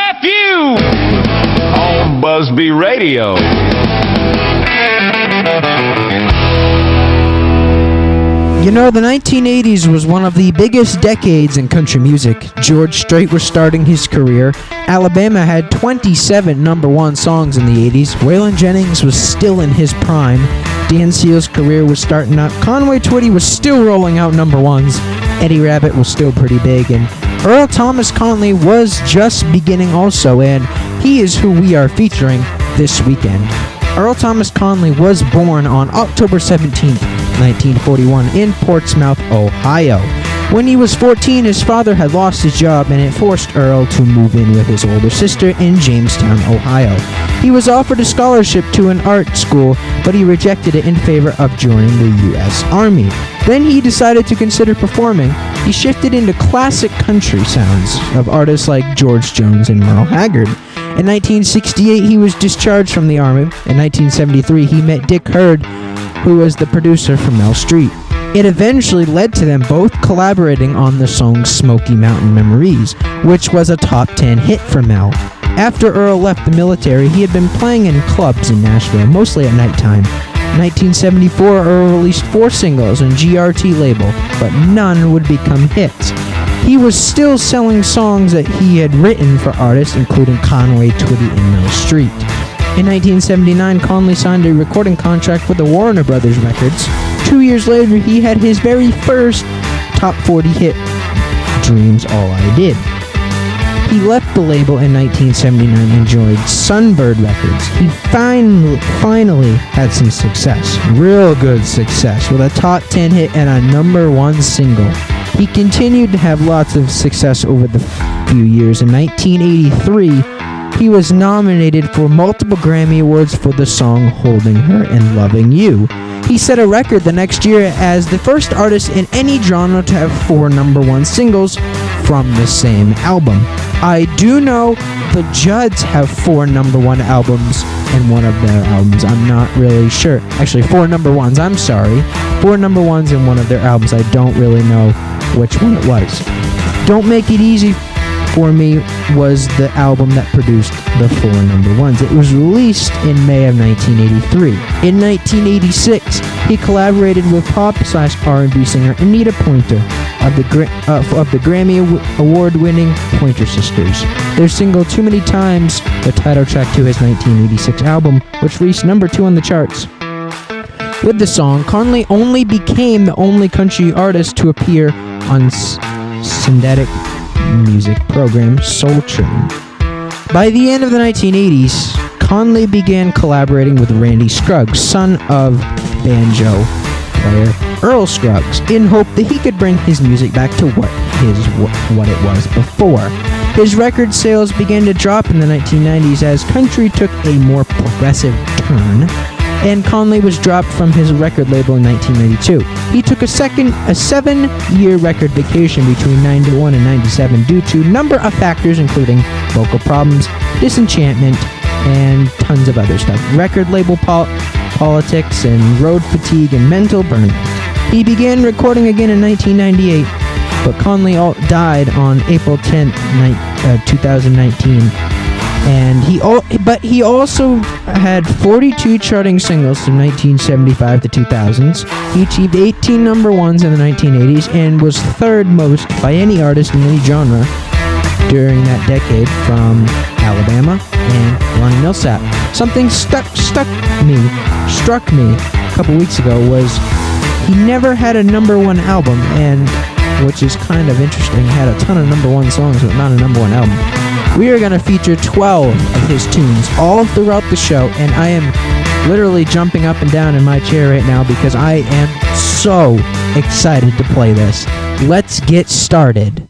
nephew on Busby Radio. You know, the 1980s was one of the biggest decades in country music. George Strait was starting his career. Alabama had 27 number one songs in the 80s. Waylon Jennings was still in his prime. Dan Seal's career was starting out. Conway Twitty was still rolling out number ones. Eddie Rabbitt was still pretty big. And Earl Thomas Conley was just beginning also. And he is who we are featuring this weekend. Earl Thomas Conley was born on October 17th, 1941 in Portsmouth, Ohio. When he was 14, his father had lost his job and it forced Earl to move in with his older sister in Jamestown, Ohio. He was offered a scholarship to an art school, but he rejected it in favor of joining the U.S. Army. Then he decided to consider performing. He shifted into classic country sounds of artists like George Jones and Merle Haggard. In 1968, he was discharged from the Army. In 1973, he met Dick Herd, who was the producer for Mel Street. It eventually led to them both collaborating on the song Smoky Mountain Memories, which was a top 10 hit for Mel. After Earl left the military, he had been playing in clubs in Nashville, mostly at nighttime. In 1974, Earl released 4 singles on GRT label, but none would become hits. He was still selling songs that he had written for artists including Conway Twitty and Mel Street. In 1979, Conley signed a recording contract with the Warner Brothers Records. 2 years later, he had his very first top 40 hit, Dreams All I Did. He left the label in 1979 and joined Sunbird Records. He finally had some success, real good success, with a top 10 hit and a number one single. He continued to have lots of success over the few years. In 1983, he was nominated for multiple Grammy Awards for the song Holding Her and Loving You. He set a record the next year as the first artist in any genre to have 4 number one singles from the same album. I do know the Judds have 4 number one albums in one of their albums. I'm not really sure. Actually, 4 number ones, I'm sorry. 4 number ones in one of their albums. I don't really know which one it was. Don't Make It Easy For Me was the album that produced the 4 number ones. It was released in May of 1983. In 1986, he collaborated with pop/R&B singer Anita Pointer of the Grammy Award-winning Pointer Sisters. Their single Too Many Times, the title track to his 1986 album, which reached number 2 on the charts. With the song, Conley only became the only country artist to appear on synthetic music program Soul Train. By the end of the 1980s, Conley began collaborating with Randy Scruggs, son of banjo player Earl Scruggs, in hope that he could bring his music back to what it was before. His record sales began to drop in the 1990s as country took a more progressive turn, and Conley was dropped from his record label in 1992. He took a 7-year record vacation between 91 and 97 due to a number of factors including vocal problems, disenchantment, and tons of other stuff. Record label politics and road fatigue and mental burnout. He began recording again in 1998, but Conley died on April 10, 2019. And he also had 42 charting singles from 1975 to 2000s. He achieved 18 number ones in the 1980s and was third most by any artist in any genre during that decade from Alabama and Lonnie Millsap. Something struck me a couple weeks ago was he never had a number one album, and which is kind of interesting. He had a ton of number one songs, but not a number one album. We are going to feature 12 of his tunes all throughout the show, and I am literally jumping up and down in my chair right now because I am so excited to play this. Let's get started.